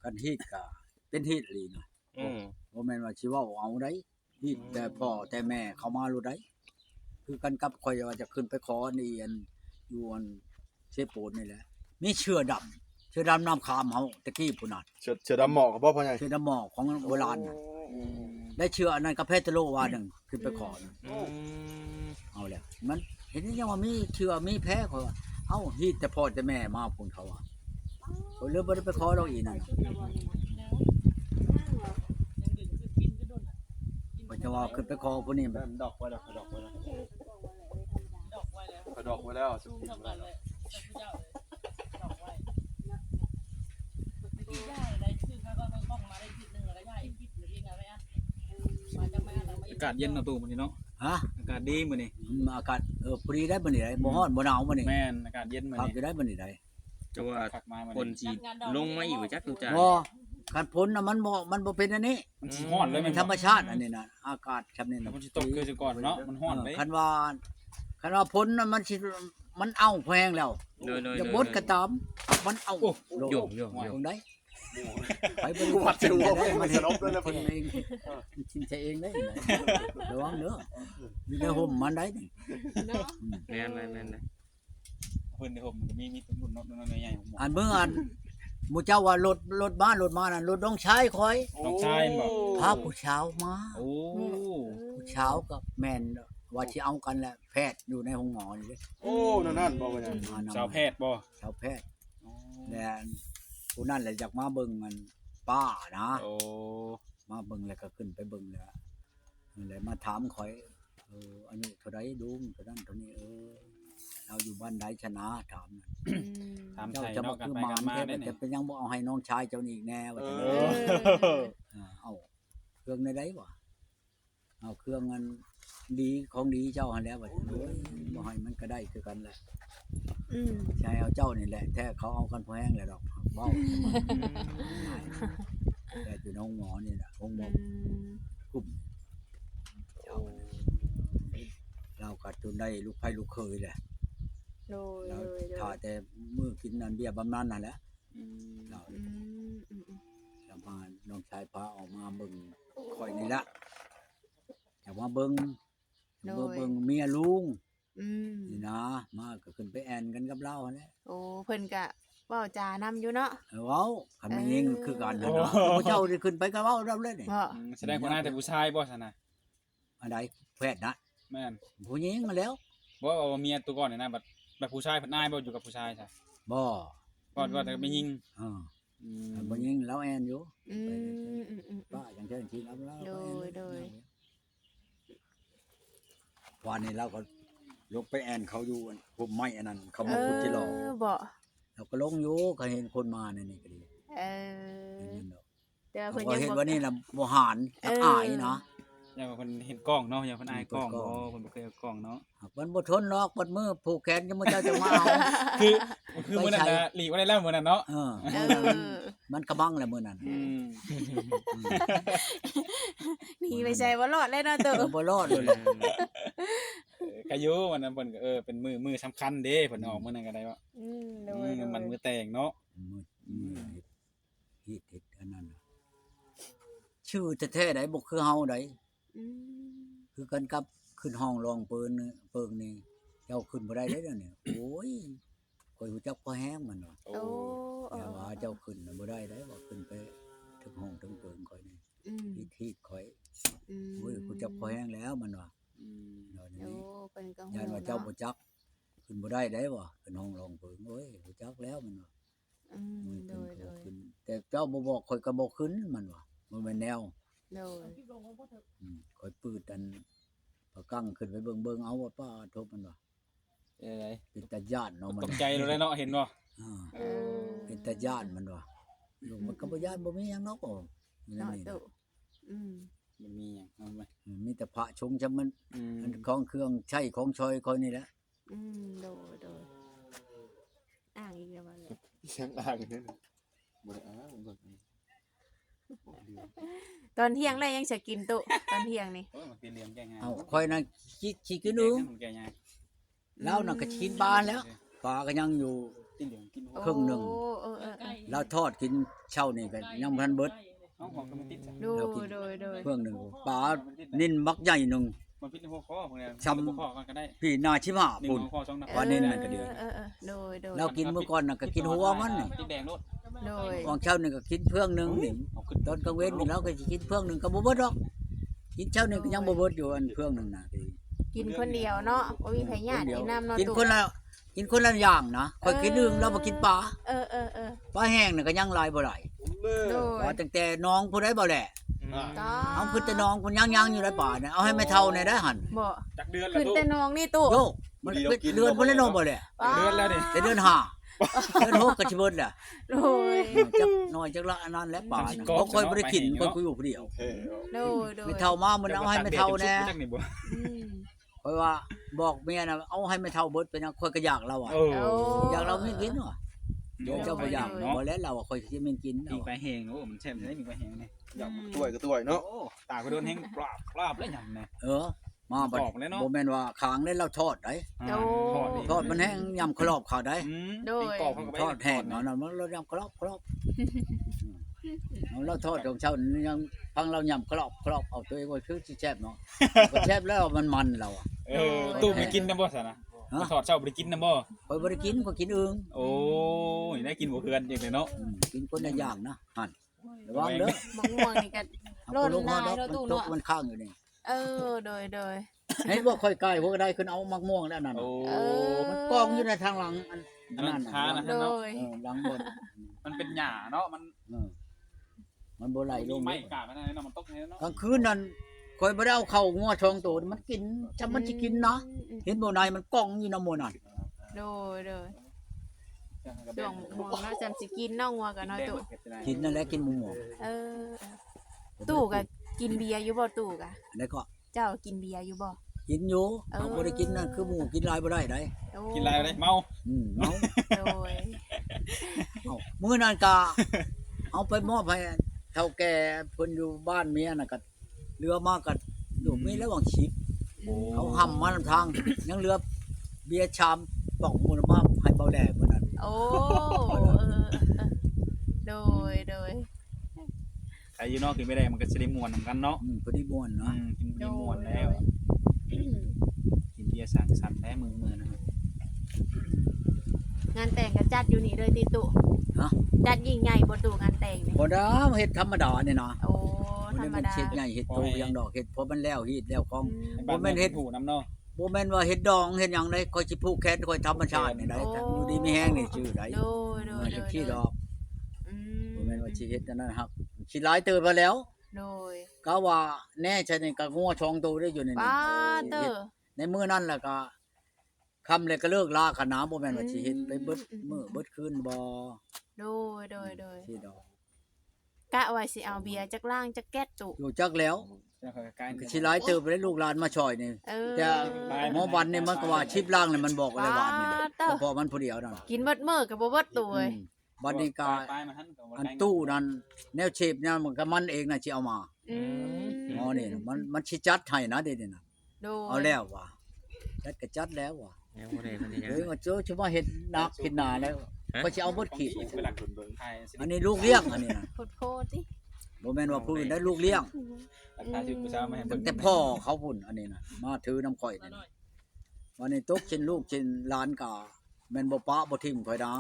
กันฮีดก็เป็นฮีดอีหลีนะบ่แม่นว่าสิเว้าเอาได้ฮีดแต่พ่อแต่แม่เขามารู้ได้คือกันกับข่อยว่าจะขึ้นไปขอนี่อันอยู่อันเสโปนนี่แหละมีเชือดำเชือดำน้ำขามเฮาตะกี้พุ่นน่ะเสือดำหมอกกับพ่อใหญ่เชือดำหมอกของโบราณน่ะได้เชืออันนั้นกับเพชรโลว่านึงขึ้นไปขอนะเอาแล้วมันเห็นยังว่ามีเชือมีแพ้ข่อยว่าเอ้าฮีดแต่พ่อแต่แม่มาพุ่นเขาอ่ะข่อยเลยบ่ได้ไปขอดอกอีนั่นน่ะบ่จะว่าขึ้นไปขอผู้นี้มันดอกไว้แล้วดอกไว้แล้วดอกไว้แล้วสุดที่แล้วอากาศเย็นเนาะตู่มื้อนี้เนาะฮะอากาศดีมื้อนี้อากาศพอดีได้มื้อนี้ได้บ่ร้อนบ่หนาวมื้อนี้แม่นอากาศเย็นมื้อครับนี้จะได้มื้อนี้ได้จะว่าคนสิลงมาอยู่จักตุจาบ่คันพ้นน่ะมันบ่เป็นอันนี้มันสิร้อนเลยมันธรรมชาติอันนี้น่ะอากาศแบบนี้น่ะมันสิตกคือสิก่อนเนาะมันร้อนเลย คันว่าพ้นน่ะมันสิมันเอาแพงแล้วจะบดก็ตามมันเอาโยกตรงใดไปบ่รู้วัดหัวมันสลบเลยนะเพิ่นเองชินใจเองได้ระวังเด้ออยู่ในห่มมันได้นี่แม่นเพิ่นในห่มมันก็มีรุ่นเนาะใหญ่ๆของหมออันเบิ่งอันหมู่เจ้าว่ารถมานั่นรถน้องชายคอย น้องชายบ่พาผู้สาวมาโอ้ผู้สาวกับแม่นว่าสิเอากันแหละแพทย์อยู่ในห้องหมอนี่เด้โอ้นั่นบ่ว่าหยังชาวแพทย์บ่ชาวแพทย์แล้วผู้นั้นแหละอยากมาเบิ่งมันป้านะโอ้มาเบิ่งแล้วก็ขึ้นไปเบิ่งแล้วนั่นแหละมาถามข่อยอายุเท่าใดลุงเท่านั้นเท่านี้เราอยู่บ้านใดชนะถามเจ้าจะมาคือมาแต่เป็นยังบ่เอาให้น้องชายเจ้านี่อีกแน่ว่าจังเอาเครื่องในใดบ่เอาเครื่องมันดีของดีเจ้าหั่นแล้วว่าบ่ให้มันก็ได้คือกันแหละใช่เอาเจ้านี่แหละแท้เขาเอากันพอแห้งแหละดอกเว้าแต่อยู่ในห้องหมอนี่น่ะห้องหมอกลุ่มเจ้าเราก็จนได้ลูกไผลูกเคยแหละเราถ้าแต่มื้อกินนั่นเบี้ยบำนาญนั่นแหละเราจะมาน้องชายพาออกมาเบิ่งข่อยนี่ละจะมาเบิ่งเมียลุงนี่นะมาก็ขึ้นไปแอนกันกับเราแหละโอ้เพิ่นก็เว้าจานํอยู่เนาะเว้าคันแม่ยิงคือกันนั่นเนาะผู้เจ้าได้ขึ้นไปก็เว้ารับเลยนี่แสดงว่าน่าแต่ผู้ชายบ่ซั่นน่ะอันใดแพทย์นะแม่นผู้หญิงมาแล้วบ่ว่าเมียตัวก่อนนี่นะแบบผู้ชายเพิ่นนายบ่อยู่กับผู้ชายใช่บ่ก่อนว่าแต่ไม่ยิงบ่ยิงแล้วแอนอยู่ป้าจังเช่นทีแล้วโดยวันนี้เราก็ลงไปแอนเขาอยู่ผมไม้อันนั้นเขามาขุดที่รอบ่เราก็ลงอยู่ก็เห็นคนมาในนี่ก็ดีแต่เพิ่นยังบ่เห็นว่านี่น่ะบ่หานอายนะอย่างเพิ่นเห็นกล้องเนาะอย่างเพิ่นอายกล้องบ่เพิ่นบ่เคยเอากล้องเนาะมันบ่ทนหรอกบัดมือผูกแขนจะมื้อเจ้าจะมาเอาคือมื้อนั้นน่ะหลีกบ่ได้แล้วมื้อนั้นเนาะมันกระบังแหละมื้อนั้นนี่ไม่ใช่บ่รอดเลยเนาะตัวบ่รอดเลยแหละก็อยู่วันนั้นเพิ่นก็เป็นมื้อสำคัญเด้เพิ่นออกมื้อนั้นก็ได้ว่ามันมื้อแต่งเนาะฮิตอันนั้นชื่อแท้ๆไดบ่คือเฮาไดคือกันกับขึ้นห้องรองเปิงนี่เจ้าขึ้นบ่ได้เด้อเนี่ยโอ้ยข่อยฮู้จักพอแห้งมันว่าแต่ว่าเจ้าขึ้นบ่ได้เด้ว่าขึ้นไปถึงห้องถึงเปิงข่อยนี่ที่ข่อยโอ้ยฮู้จักพอแห้งแล้วมันว่าเพิ่นก็ฮู้ย่านว่าเจ้าบ่จักขึ้นบ่ได้ได้บ่ขึ้นห้องรองเปิงโอ้ยฮู้จักแล้วมันว่าโดยแต่เจ้าบ่บอกข่อยก็บ่ขึ้นมันว่าบ่แม่นแนวข่อยปืดอันพอกั้งขึ้นไปเบิ่งเอาว่าป้าทบมันว่าเป็นตาญาติเนาะมันตกใจเลยเนาะเห็นบ่เป็นตาญาติมันว่าลูกมันก็บ่ญาติบ่มีหยังเนาะบ่นั่นนี่มันมีหยังเอามั้ยมีแต่พระชงจำมันของเครื่องใช้ของชอยค่อยนี่แหละโดยอ้างอีกแล้วว่าเลยยังอ้างนี่บ่ได้อ้างบ่ตอนเที่ยงได้ยังจะกินตุตอนเที่ยงนี่มันเป็นเลี้ยงแก่ง่ายค่อยน่ะสิกินดูแล้วน่ะก็กินบ้านแล้วปลาก็ยังอยู่ ติเหลืองกินหัว ครึ่งหนึ่ง โอ้เราทอดกินเช้านี่ก็ยังบ่ทันเบิด น้องของก็มันติดจ้ะ โดยโดยโดย เพิ่งหนึงปลานิ่นบักใหญ่หนึง มันพิษในหัวข้อพวกนี้ ช้ำ หัวข้อกันก็ได้ พี่นาชิมา หนึ่ง พุ่น หัวข้อสองหน้า ว่าเน้นมันก็เดือด โดยโดย เรากินเมื่อก่อนน่ะก็กินหัวมันนี่ ติดแดงโลด โดย ของเช้านี่ก็กินเพื่องหนึงนี่ เอาขึ้น ตอนกลางเว้นนี่เราก็สิกินเพื่องหนึงก็บ่เบิดดอกกินเช้านี่ก็ยังบ่เบิดอยู่อันเพื่องหนึงน่ะที่ กินคนเดียวเนาะบ่มีไผญาติกินน้ำเนาะ กิน ตู่ คนละอย่างนะค่อยกินอึ่งเราบ่กินปลา เออ ปลาแห้งนี่ก็ยังหลายบ่หลาย โดย ว่าตั้งแต่น้องผู้ใดบ่แหละ ต้อ เอาคือแต่น้องคนยังอยู่ในป่าเนี่ยเอาให้ไม่เท่าในได้หั่น บ่ จากเดือนละ ขึ้น ลูก แต่น้องนี่ตู่ โยกมันเดือนบ่ได้น้องบ่แหละ เดือนแล้วดิ แต่เดือนห้าเดือนหกก็สิเบิดแหละ โดย จักน้อยจักละอันนั้นแหละป่าน่ะบ่ค่อยบ่ได้กินค่อยคุยอยู่ผู้เดียว เท่ โดยโดย ไม่เท่ามามันเอาให้ไม่เท่าแน่ จักนี่บ่ อืม เพราะว่าบอกเมียน่ะเอาให้ไม่เท่าเบิดเป็นค่อยก็อยากเราอ่ะ เออ อยากเราไม่กินว่ะเดี๋ยวเจ้าบ่อยาก เนาะ บ่แล้วเราค่อยสิไม่กิน มี เอา ไปแหงโอ้มันแช่มได้มีไปแหงนี่ อยากตัวยก็ตัวยเนาะ โอ้ตาก็โดนแหงปราบแล้วหยังแน่ เออมาบัด บอกแล้วเนาะ บ่แม่นว่าค้างได้เราทอดได้ ทอดดิ ทอดมันแห้งยำครอบเขาได้ กรอบเขาก็ไป ทอดแห้งเนาะนั่นมันเรายำกรอบเอาเราทอดของเช้านี่ยังฟังเรายำกรอบเอาตัวเองไว้คือสิแซ่บเนาะก็แซ่บแล้วมันเราอ่ะ เออตู้ไปกินน้ำบ่ซะนะ ฮะ ทอดเช้าไปกินน้ำบ่ ข่อยบ่ได้กินก็กินอึ่ง โอ้ยได้กินบ่เพื่อนจังเลยเนาะ กินคนละอย่างนะหั่นระวังเด้อ มะม่วงนี่ก็ โลดหลายแล้วตู้เนาะ มันข้างอยู่นี่ เออโดย เห็นว่าค่อยใกล้พวกใดขึ้นเอามักม่วงแล้วนั่น โอ้ มันกองอยู่ในทางหลังอัน อันนั้นค้านะ โด เนาะ ย หลังบน มันเป็นหญ้าเนาะมัน มันบ่ไหลลง ไม่กาดมันนั่นเนาะมันตกในเนาะ กลางคืนนั้นข่อยบ่ได้เอาเข้างัวทองโตมันกินจำมันสิกินนะเห็นบ่นายมันกองอยู่นำหมู่นั่น โดยช่วงม่วงเนาะจำสิกินเนาะงัวกับน้อยตู่ กินนั่นแหละกินหมูหม เออตู่ก็กินเบียร์อยู่บ่ตู่กะ แล้วก็ เจ้ากินเบียร์อยู่บ่ กินอยู่เอาบ่ได้กินนั่นคือหมูกินหลายบ่ได้ได โอ้ กินอะไรเลยเมา เอา โดย เอามื้อนั้นก็เอาไปมอบให้เฒ่าแก่เพิ่นอยู่บ้านเมียน่ะก็เรือมาก็อยู่มีแล้วหวังชิบเขาห้ำมานำทางยังเหลือเบียร์ชามป่องมูลมาให้เบาแดงมื้อนั้น โอ้โดย ใครอยู่นอกกินไม่ได้มันก็สิได้ม่วนนำกันเนาะ พอดีม่วนเนาะ กินดีม่วนแล้วกินเบียร์สังสรรค์แท้มือนะครับ งานแต่งก็จัดอยู่นี่เลยติตู่ ฮะ จัดยิ่งใหญ่บ่ตู่งานแต่งนี่ บ่ได้เฮ็ดธรรมดานี่นะ โอ้ธร บ่ รม ได้มัน ดา เฮ็ดใหญ่เฮ็ดโตอย่างดอกเฮ็ดเพราะมันแล้วเฮ็ดแล้วของ บ้านแม่นเฮ็ดหูน้ำเนาะ บ่แม่นว่าเฮ็ดดองเฮ็ดหยังได้ค่อยสิผูกแขนค่อยธรรมชาตินี่ได้แต่อยู่ดีมีแฮงนี่ชื่อได้ โดย จังซี่ดอก อืม บ่แม่นว่าสิเฮ็ดอันนั้นฮักสิหลายเติบมาแล้ว โดย ก็ว่าแน่ใช่นี่ก็งัวช่องโตได้อยู่ในนี้ ป้าเตอ ในมื้อนั้นแล้วก็คำเลยก็เลิกลากันนะบ่แม่นว่าสิเฮ็ดไปเบิดมื้อเบิดคืนบ่ โดย สิดอก กะว่าสิเอาเบียร์จักล่างจักแก๊สตุ อยู่จักแล้ว แล้วก็กลาย ก็สิหลายเติบไปได้ลูกหลานมาช่อยนี่ เออ แต่หมอวันนี่มันก็ว่าชิบล่างนี่มันบอกอะไรบาดนี่ ป้าเตอ เฉพาะมันผู้เดียวนั่น กินเบิดมื้อก็บ่เบิดตัวเอ้ย บัดนี้ก็ ปลายมาหั่นก็ อันตู้นั้นแนวเชฟเนี่ยมันก็มันเองน่ะสิเอามา อืม หมอนี่น่ะมันสิจัดให้นะเดี๋ยวนี้น่ะ โดย เอาแล้วว่ะจัดก็จัดแล้วว่ะ ยังบ่ได้คนนี้ เฮ้ยว่าเจ้าสิมาเฮ็ดนักเฮ็ดหน้าแล้วก็สิเอาหมดขีด เวลาคนเบิ่งไทยสิ อันนี้ลูกเลี้ยงอันนี้น่ะ โคตรๆติ บ่แม่นว่าผู้อื่นได้ลูกเลี้ยง ราคาสิผู้สาวมาให้ ตั้ เบิ่ ง ง แต่พ่อเขาพุ่นอันนี้น่ะมาถือน้ำข่อยนี่วันนี้ตกชินลูกชินหลานก็แม่นบ่ปะบ่ทิ่มข่อยดา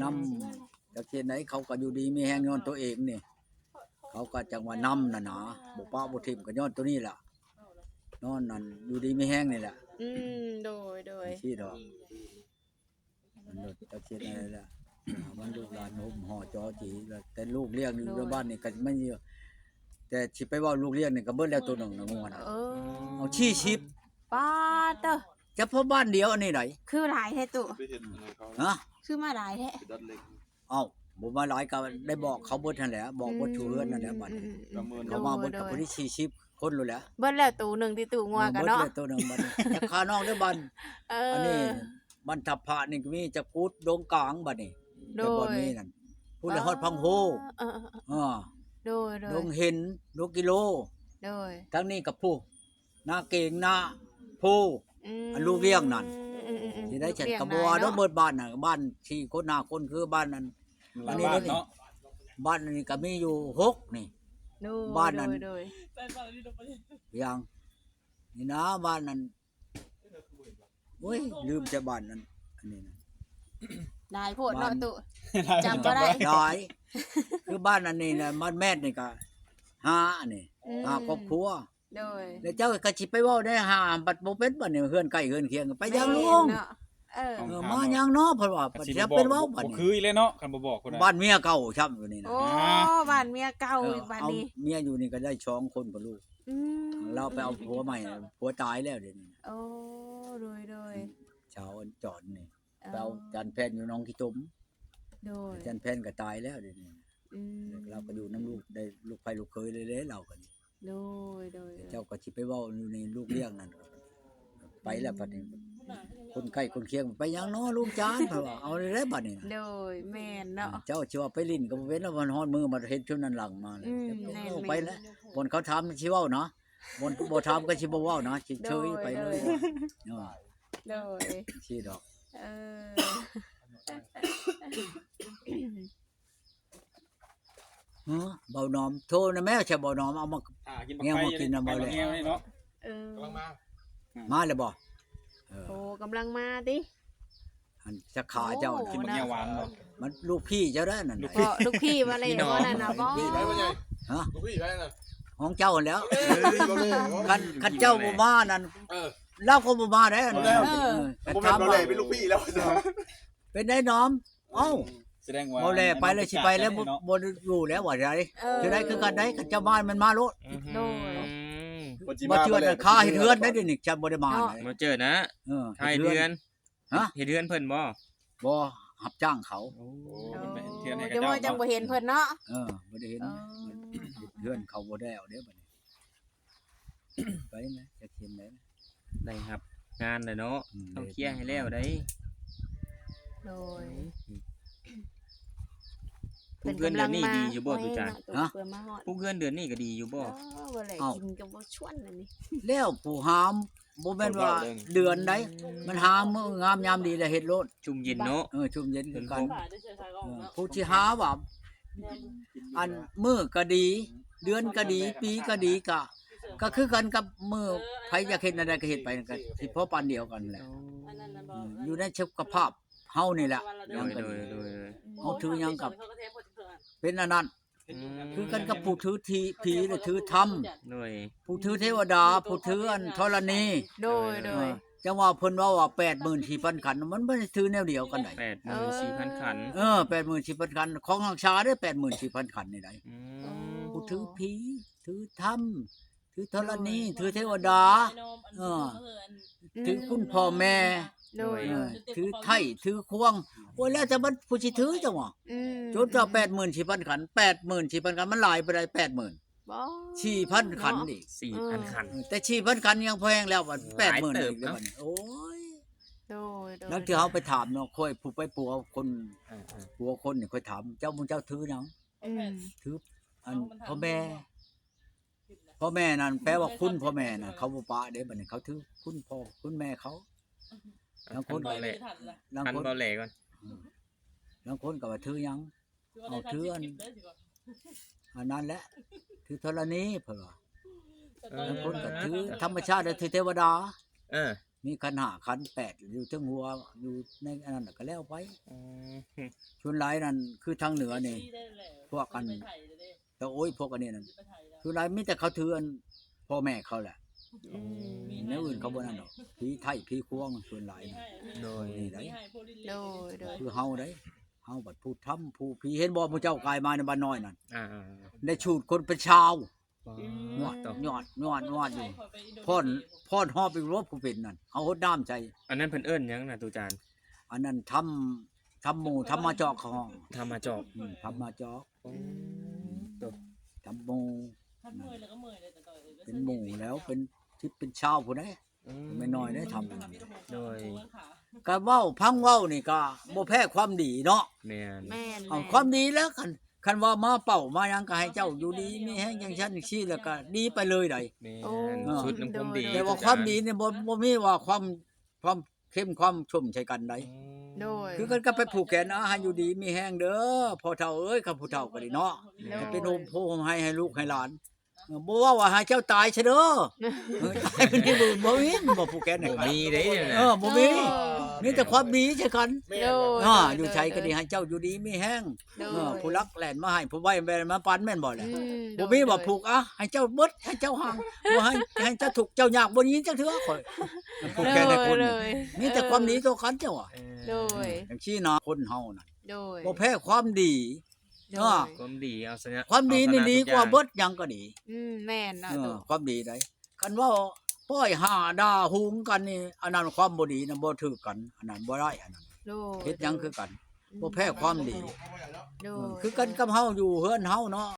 นำจากที่ไหนเขาก็อยู่ดีมีแฮงย้อนตัวเองนี่เขาก็จังว่านำน่ะนะบ่ป้าบ่ทิ่มก็ย้อนตัวนี้ล่ะนอนนั่นอยู่ดีมีแฮงนี่แหละ โดย ที่ดอกมันโดดจากที่ไหนล่ะมันลูกหลานห่มห่อจอจีแล้วแต่ลูกเลี้ยงอยู่บ้านนี่ก็ไม่เยอะแต่สิไปเว้าลูกเลี้ยงนี่ก็เบิดแล้วตัวหนึงนะงัวน่ะ เออ เอาชี้ชิบ ป้าเตอ เฉพาะบ้านเดียวอันนี้ไหน คือหลายแท้ตุ ไปเห็นอะไรเขา ฮะ คือมาหลายแท้ ไปดัดเล็ก เอ้าบ่มาหลายก็ได้บอกเขาเบิดนั่นแหละบอกเบิดชูเฮือนนั่นแหละบัดนี้ ประเมิน เขามาเบิดกับบ่ได้ชี้ชิบคนรู้แหละ เบิดแล้วตูหนึงที่ตู่งัวกันเนาะ บิดลยตัวหนึงบัดนี้จะคานอกเด้อบัด เอ อันนี้ อ บรรทับพระนี่ก็มีจะกูดดงกลางบัดนี้ โด แต่บ่ ย มีนั่นพูดแล้วฮอดพังโฮ เออ อ่า โดย ดงเห็นดงกิโล โดย ทั้งนี้กับผู้นาเก่งนาผู้ อันลูกเลี้ยงนั่น สิได้ฉันก็บ่ว่าดอกเบิดบ้านน่ะบ้านที่คนหน้าคนคือบ้านนั้น บ้านเนาะ บ้านนี้ก็มีอยู่6นี่ โดย บ้านนั้น โดย อย่างนี่นะบ้านนั้นโอ้ยลืมจะบ้านนั้นอันนี้นะ ได้โพดเนาะตุ จำ จำบ่ได้ ได้คือบ้านอันนี้นะมันแม่นนี่ก็5นี่5ครอบครัว โดย แล้วเจ้าก็สิไปเว้าได้5บัดบ่เป็นบัดนี้เฮือนใกล้เฮือนเคียงไปยังลุง แม่นเนาะเออ มายังเนาะเพิ่นว่า ก็ เพิ่น สิ จะ บ่ เป็นเว้าบัด บ่ นี้ คืออีเลยเนาะคันบ่บอกคนน่ะ บ้านเมียเก่าช้ำอยู่นี่นะ โอ้บ้านเมียเก่าอีกบ้าน เอา นี้ เมียอยู่นี่ก็ได้2คนบ่ลูก อืม เราไปเอาผัวใหม่ผัวตายแล้วเดี๋ยวนี้ โอ้โดย ชาวจอดนี่ไปเอาจันแพนอยู่น้องขี้ตุ่ม โดย จันแพนก็ตายแล้วเดี๋ยวนี้ อืม เราก็อยู่น้ำลูกได้ลูกไผลูกเคยเลยเราก็นี่ โดย เจ้าก็สิไปเว้าอยู่ในลูกเลี้ยงนั่นไปแล้วบัดนี้คนใกล้คนเคียงไปยังเนาะลูกจานเพิ่นว่าเอาเลยบัดนี้ โดยแม่นเนาะ เจ้าสิว่าไปลิ้นก็บ่เว้นแล้วมันฮอดมือมาเฮ็ดชุดนั้นหลังมาเลย แม่น เอาไปแล้วบนเขาถามสิเว้าเนาะบนบ่ถามก็สิบ่เว้าเนาะสิเฉยไปเลยเนาะ โดย สิดอก เออ เออเบาหนอมโทรนะแม่ใช่เบาหนอมเอามา กิน แง่มากินน่ะบ่เลย แง่นี่เนาะ เออก ำลังมา มาเลยบ่เออ โอ้กำลังมาติ อันจะขาเจ้า กินบักแง่หวานบ่ มันลูกพี่เจ้าได้นั่นน่ะ ก็ลูกพี่มาเลยว่านั่นน่ะบ่ พี่ไปบ่ใหญ่ ฮะ ลูกพี่ไปน่ะ ของเจ้าหั่นแหล้ว เอ้ยบ่เลย คันเจ้าบ่มานั่น เออ เราก็บ่มาได้อัน เอาแล้ว แต่ บ่แม่ ถาน ม บ่ ว่า เลยเป็นลูกพี่แล้ว เป็นได้น้อมเอ้า แสดงว่า บ่แลไปเลยสิไปแล้วบ่อยู่แล้วว่าไดสิได้คือกันได้คันเจ้าบ้านมันมาโลด โดย บ่เชื่อนั่นค่าเฮ็ดเฮือนได้เดี๋ยวนี้จะบ่ได้มา มาเจอนะ เออ ไทยเดือน ฮะ เฮ็ดเดือนเพิ่นบ่ บ่รับจ้างเขา เทียนให้ จะ เจ้า บ่จังบ่เห็นเพิ่นเนาะ เออบ่ได้เห็น เออ เฮือนเขาบ่ได้เอาเด้อบัดนี้ไปนะจะเขียนได้นะ ได้ครับ งานเลยเนาะต้องเคลียร์ให้แล้วได้ โดย ผู้เพื่อนเดือนนี้ดีอยู่บ่ตุจาน เพิ่นมาฮอด ผู้เพื่อนเดือนนี้ก็ดีอยู่บ่ บ่ได้กินก็บ่ชวนนั่นนี่ แล้วผู้หามบ่แม่นว่าเดือนใดมันหามมื้องามยามดีแล้วเฮ็ดโลด ชุ่มเย็นเนาะ ชุ่มเย็นคือกันผู้ที่หาว่าอันมื้อก็ดี เดือนก็ดี ปีก็ดีก็คือกันกับมื้อไผอยากเฮ็ดอันใดก็เฮ็ดไปนั่นก็สิพอปานเดียวกันแหละอยู่ในสุขภาพเฮานี่แหละ โดยโดยโดย เฮาถือหยังกับเป็นอันนั้นคือกันกับผู้ถือทีผีหรือถือธรรม โดย ผู้ถือเทวดาผู้ถืออันธรณี โดย จังว่าเพิ่นว่า84,000 ขันมันบ่ได้ถือแนวเดียวกันได้ 84,000ขัน 84,000 ขันของหังชาได้84,000 ขันนี่ได้ อืม ผู้ถือผีถือธรรมถือธรณีถือเทวดาถือคุณพ่อแม่ โดย ถือไถ่ถือควงโอ้ยแล้วแต่มันผู้สิถือจังว่าจนจะ84,000 ขัน84,000 ขันมันหลายไปได้80,000 บ่ 4,000 ขันอีก 4,000ขัน แต่4,000 ขันยังแพงแล้วบัด80,000อีกแล้วบัดนี้โอ้ย โดย แล้วที่เฮาไปถามเนาะค่อยผู้ไปปัวคนปัวคนนี่ค่อยถามเจ้ามึงเจ้าถือหยังถืออันพ่อแม่นั่นแปลว่าคุณพ่อแม่น่ะเขาบ่ปะเด้บัดนี้เขาถือคุณพ่อคุณแม่เขาบางคน เบาแหล่ บาง ขัน คน เบาแหล่ก่อน บางคนก็ว่าถือหยังเอาถืออันนั้นแหละถือธรณีเพิ่นว่าบางคนก็ถือธรรมชาติถือเทวดา เออ มีขันธ์5ขันธ์8อยู่ทั้งหัวอยู่ในอันนั้นก็แล้วไปชนหลายนั่นคือทางเหนือนี่พวกกันแต่โอ้ยพวกอันนี้นั่นชนหลายมีแต่เขาถืออันพ่อแม่เขาแหละแนวอื่นเขาบ่นั่นดอกผีไทยผีควงชนหลายนั่น โดย นี่ได้ โดย คือเฮาได้เฮาบัดผู้ทำผู้ผีเห็นบ่ผู้เจ้ากายมาในบ้านน้อยนั่น อ่า ได้ชูดคนเป็นชาว หมดต่อย อดอยู่พ่อนฮอบอีกรบผู้เป็นนั่นเอาหดน้ำใจ อันนั้นเพิ่นเอิ้นหยังน่ะตุจาน อันนั้นทำหมู่ทำมาจอกเขาห้อง ทำมาจอก ทำมาจอก ตัว ทำหมู่เป็นหมู่แล้วเป็นที่เป็นชาวผู้ใดไม่น้อยได้ทำนั่น โดย ก็เว้าพังเว้านี่ก็บ่แพ้ความดีเนาะ แม่น แม่น เอาความดีแล้วคันว่ามาเป่ามาหยังก็ให้เจ้าอยู่ดีมีแฮงจังซั่นจังซี่แล้วก็ดีไปเลยได้ แม่นชุดน้ำความดี แต่ว่าความดีเนี่ยบ่มีว่าความ เข้มความชุ่มใช้กันได้ โดย คือกันก็ไปผูกแขนให้อยู่ดีมีแห้งเด้อพ่อเฒ่าเอ้ยกับผู้เฒ่าก็ดีเนาะให้เป็นโฮมโพมให้ลูกให้หลานบ่ว่าให้เจ้าตายซะเด้อตายเป็นที่บ่มีบ่ผูกแขนให้ บ่ กัน มีเด้เนี่ยนะ บ่มีมีแต่ความดีใช่กัน โดย อยู่ใช้ก็ดีให้เจ้าอยู่ดีมีแห้ง โดย ผู้รักแล่นมาให้ผู้ไว้แม่นมาปันแม่นบ่แหละ โด บ่ ย มีว่าผูกให้เจ้าเบิดให้เจ้าห่างบ่ให้เจ้าถูกเจ้ายากบ่ยินจักเทื่อข่อยผูกแขนให้คน โด นี่ ย มีแต่ความดีต่อกันเจ้าอ่ะ โดย จังซี่นะคนเฮาน่ะ โดย บ่แพ้ความดี โดย ความดีเอาชนะ ความดีนี่ดีกว่าเบิดหยังก็ดี แม่นเนาะตุ ความดีได้คันว่าป้อยห่าด่าหุงกันนี่อันนั้นความบ่ดีนะบ่ถูกกันอันนั้นบ่ได้อันนั้น โดย เฮ็ดหยังคือกันบ่แพ้ความดี โดย คือกันกับเฮาอยู่เฮือนเฮาเนาะ